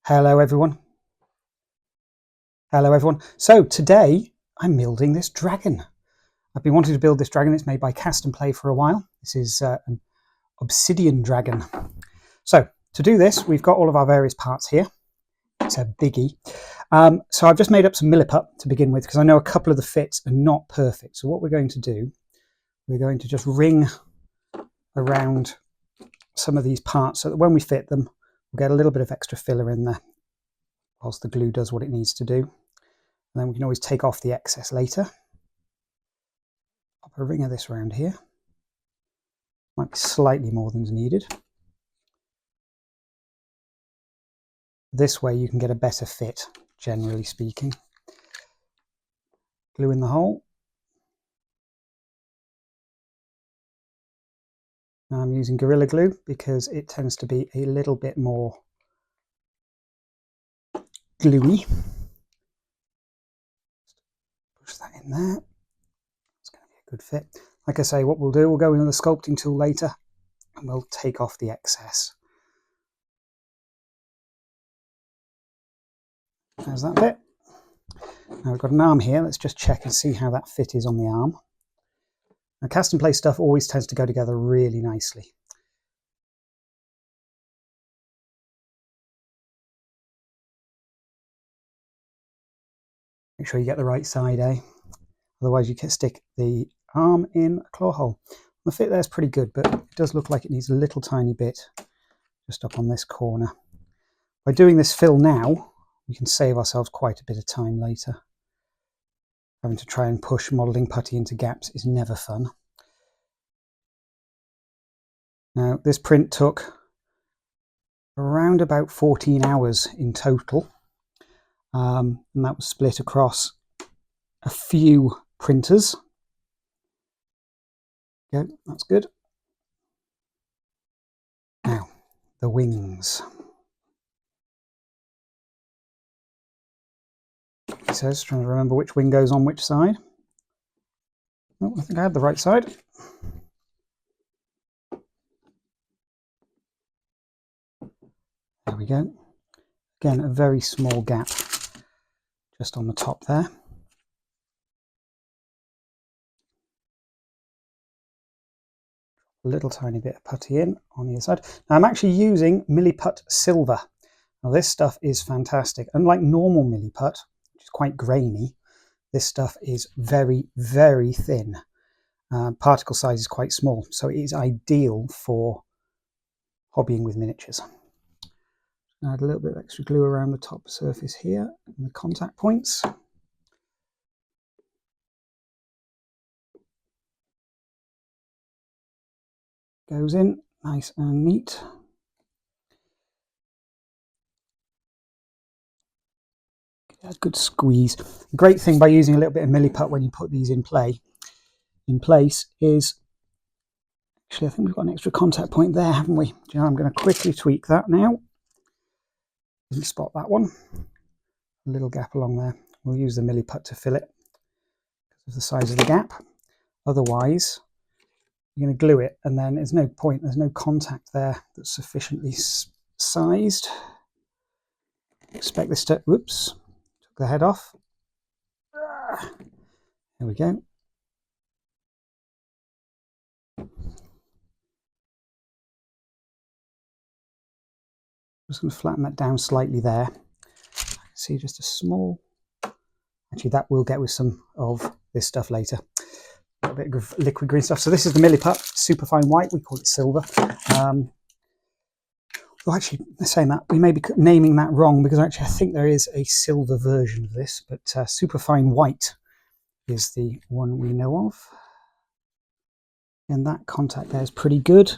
Hello everyone. Hello everyone. So today I'm building this dragon. I've been wanting to build this dragon. It's made by Cast and Play for a while. This is an Obsidian Dragon. So to do this, we've got all of our various parts here. It's a biggie. So I've just made up some milliput to begin with because I know a couple of the fits are not perfect. So what we're going to do, we're going to just ring around some of these parts so that when we fit them, we'll get a little bit of extra filler in there whilst the glue does what it needs to do. And then we can always take off the excess later. Pop a ring of this around here. Might be slightly more than's needed. This way you can get a better fit, generally speaking. Glue in the hole. Now I'm using Gorilla Glue because it tends to be a little bit more gluey. Push that in there. It's going to be a good fit. Like I say, what we'll do, we'll go in with the sculpting tool later and we'll take off the excess. There's that bit. Now we've got an arm here. Let's just check and see how that fit is on the arm. Now Cast and Play stuff always tends to go together really nicely. Make sure you get the right side, eh? Otherwise you can stick the arm in a claw hole. The fit there is pretty good, but it does look like it needs a little tiny bit just up on this corner. By doing this fill now, we can save ourselves quite a bit of time later. Having to try and push modelling putty into gaps is never fun. Now this print took around about 14 hours in total, and that was split across a few printers. Okay, that's good. Now the wings. It says, trying to remember which wing goes on which side. Oh, I think I had the right side. There we go. Again, a very small gap just on the top there. A little tiny bit of putty in on the other side. Now I'm actually using milliput silver. Now this stuff is fantastic. Unlike normal milliput, which is quite grainy, this stuff is very, very thin. Particle size is quite small, so it is ideal for hobbying with miniatures. Add a little bit of extra glue around the top surface here and the contact points. Goes in nice and neat. Get a good squeeze. The great thing by using a little bit of milliput when you put these in place is, actually I think we've got an extra contact point there, haven't we? You know, I'm going to quickly tweak that now. Didn't spot that one. A little gap along there. We'll use the milliput to fill it because of the size of the gap. Otherwise, you're going to glue it and then there's no point, there's no contact there that's sufficiently sized. Expect this to, whoops, took the head off. There we go. I'm just going to flatten that down slightly there. See just a small, actually that will get with some of this stuff later. A little bit of liquid green stuff. So this is the milliput, superfine white, we call it silver. Well, actually, saying that, we may be naming that wrong because actually I think there is a silver version of this, but superfine white is the one we know of. And that contact there is pretty good.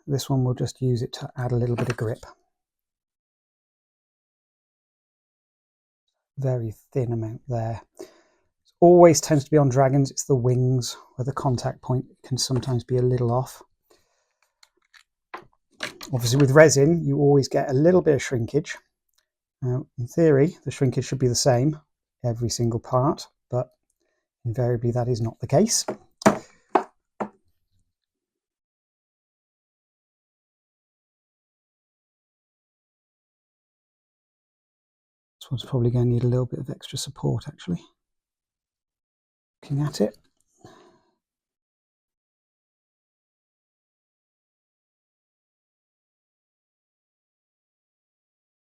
This one we'll just use it to add a little bit of grip. Very thin amount there. It always tends to be on dragons, it's the wings where the contact point can sometimes be a little off. Obviously with resin you always get a little bit of shrinkage. Now in theory the shrinkage should be the same every single part, but invariably that is not the case. This one's probably going to need a little bit of extra support, actually. Looking at it.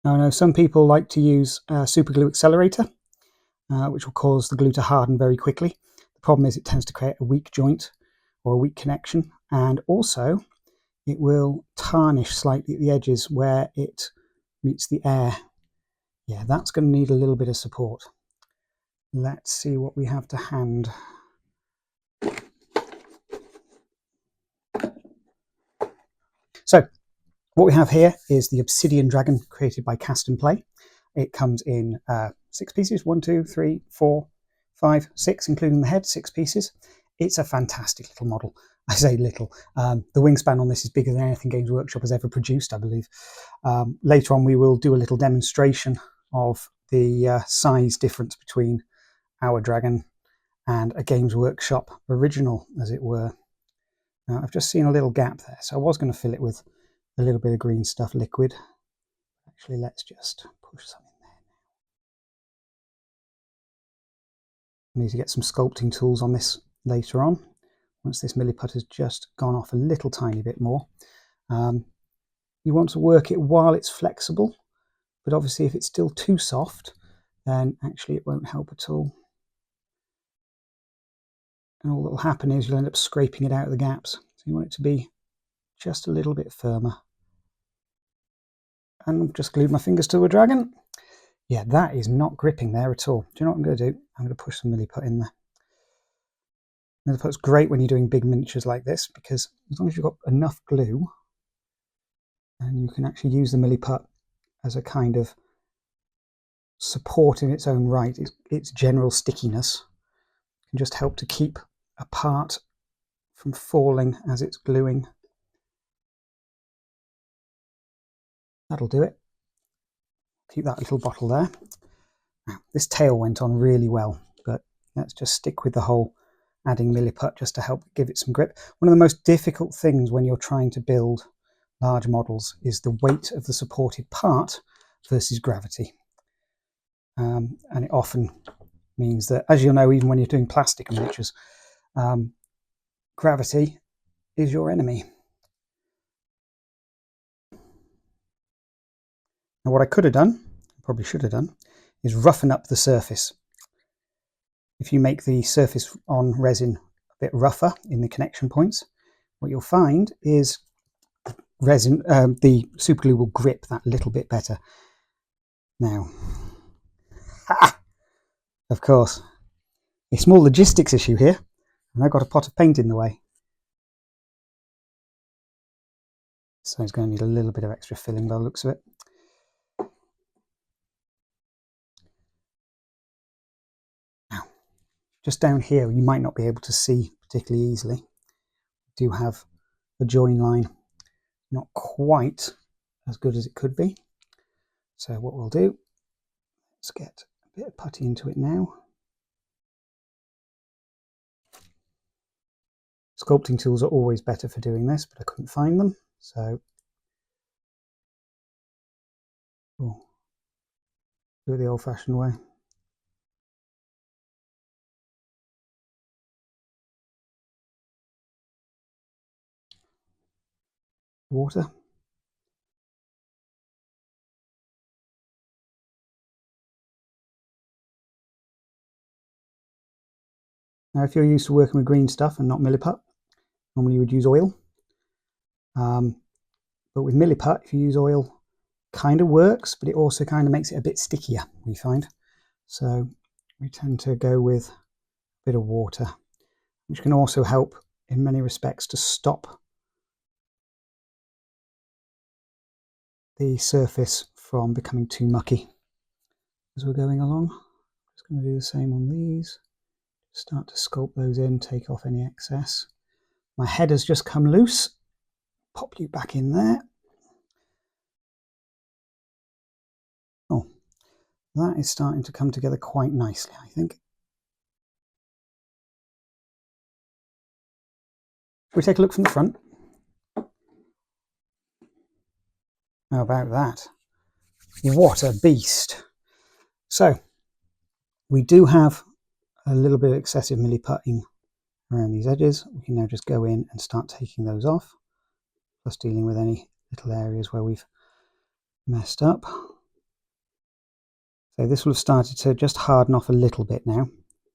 Now, I know some people like to use a super glue accelerator, which will cause the glue to harden very quickly. The problem is it tends to create a weak joint or a weak connection, and also it will tarnish slightly at the edges where it meets the air. Yeah, that's going to need a little bit of support. Let's see what we have to hand. So what we have here is the Obsidian Dragon created by Cast and Play. It comes in 6 pieces, 1, 2, 3, 4, 5, 6, including the head, 6 pieces. It's a fantastic little model. I say little. The wingspan on this is bigger than anything Games Workshop has ever produced, I believe. Later on, we will do a little demonstration of the size difference between our dragon and a Games Workshop original, as it were. Now, I've just seen a little gap there, so I was going to fill it with a little bit of green stuff liquid. Actually, let's just push some in there. I need to get some sculpting tools on this later on, once this milliput has just gone off a little tiny bit more. You want to work it while it's flexible, but obviously if it's still too soft, then actually it won't help at all. And all that will happen is you'll end up scraping it out of the gaps. So you want it to be just a little bit firmer. And I've just glued my fingers to a dragon. Yeah, that is not gripping there at all. Do you know what I'm going to do? I'm going to push some milliput in there. Milliput's great when you're doing big miniatures like this, because as long as you've got enough glue, and you can actually use the milliput as a kind of support in its own right, its general stickiness can just help to keep a part from falling as it's gluing. That'll do it. Keep that little bottle there. Now, this tail went on really well, but let's just stick with the whole adding milliput just to help give it some grip. One of the most difficult things when you're trying to build large models is the weight of the supported part versus gravity. And it often means that, as you'll know, even when you're doing plastic miniatures, gravity is your enemy. Now, what I could have done, probably should have done, is roughen up the surface. If you make the surface on resin a bit rougher in the connection points, what you'll find is resin, the super glue will grip that little bit better. Now, of course, a small logistics issue here, and I've got a pot of paint in the way. So it's going to need a little bit of extra filling by the looks of it. Now, just down here, you might not be able to see particularly easily. We do have the join line not quite as good as it could be. So what we'll do, let's get a bit of putty into it now. Sculpting tools are always better for doing this, but I couldn't find them. So do it the old-fashioned way. Water. Now, if you're used to working with green stuff and not milliput, normally you would use oil. But with milliput, if you use oil, kind of works, but it also kind of makes it a bit stickier, we find. So we tend to go with a bit of water, which can also help in many respects to stop the surface from becoming too mucky as we're going along. Just going to do the same on these. Start to sculpt those in, take off any excess. My head has just come loose. Pop you back in there. Oh, that is starting to come together quite nicely, I think. Shall we take a look from the front? How about that? What a beast. So we do have a little bit of excessive milliputting around these edges. We can now just go in and start taking those off, plus dealing with any little areas where we've messed up. So this will have started to just harden off a little bit now,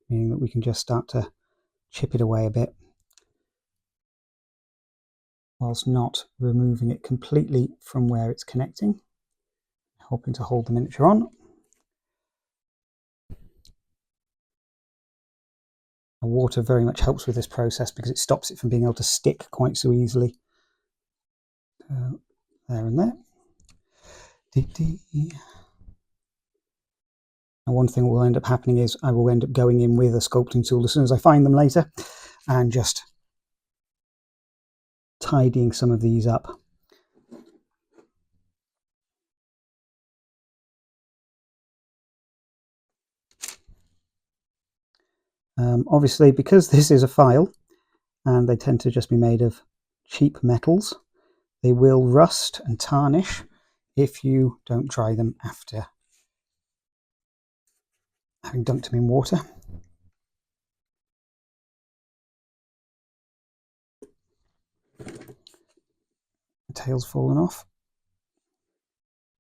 meaning that we can just start to chip it away a bit, whilst not removing it completely from where it's connecting, helping to hold the miniature on. And water very much helps with this process because it stops it from being able to stick quite so easily. There and there. And one thing that will end up happening is I will end up going in with a sculpting tool as soon as I find them later and just tidying some of these up. Obviously, because this is a file and they tend to just be made of cheap metals, they will rust and tarnish if you don't dry them after having dunked them in water. The tail's fallen off.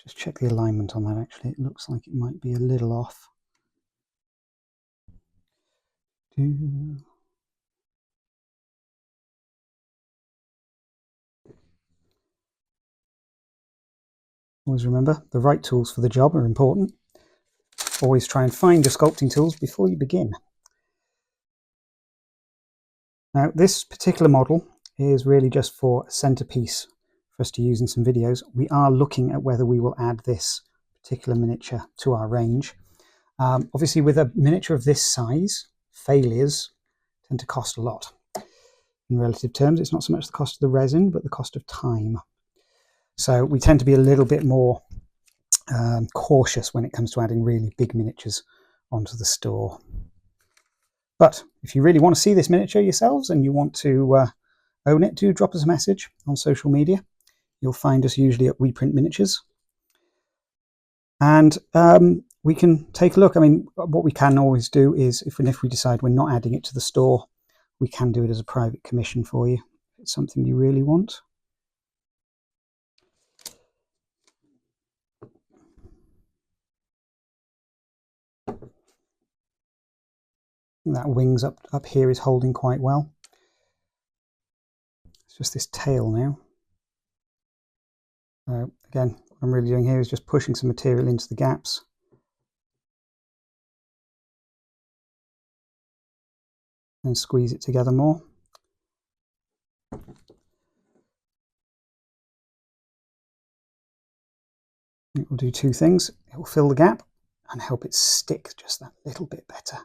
Just check the alignment on that. Actually, it looks like it might be a little off. Always remember, the right tools for the job are important. Always try and find your sculpting tools before you begin. Now, this particular model is really just for a centerpiece for us to use in some videos. We are looking at whether we will add this particular miniature to our range. Obviously, with a miniature of this size, failures tend to cost a lot. In relative terms, it's not so much the cost of the resin, but the cost of time. So we tend to be a little bit more cautious when it comes to adding really big miniatures onto the store. But if you really want to see this miniature yourselves and you want to own it, do drop us a message on social media. You'll find us usually at We Print Miniatures. And we can take a look. I mean, what we can always do is, if we decide we're not adding it to the store, we can do it as a private commission for you. If it's something you really want. That wings up here is holding quite well. It's just this tail now. So again, what I'm really doing here is just pushing some material into the gaps. And squeeze it together more. It will do two things. It will fill the gap and help it stick just that little bit better.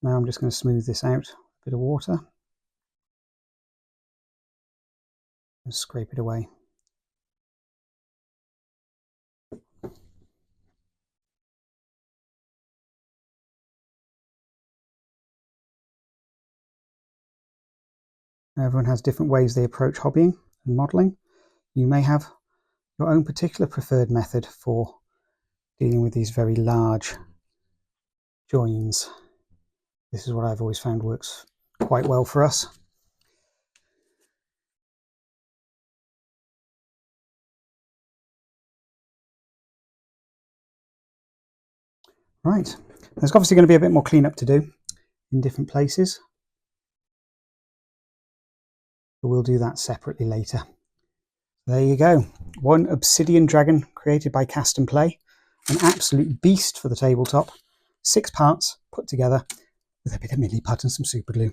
Now I'm just going to smooth this out, a bit of water, and scrape it away. Everyone has different ways they approach hobbying and modelling. You may have your own particular preferred method for dealing with these very large joins. This is what I've always found works quite well for us. Right, there's obviously going to be a bit more cleanup to do in different places, but we'll do that separately later. There you go, one Obsidian Dragon created by Cast and Play, an absolute beast for the tabletop, 6 parts put together with a bit of milliput and some super glue.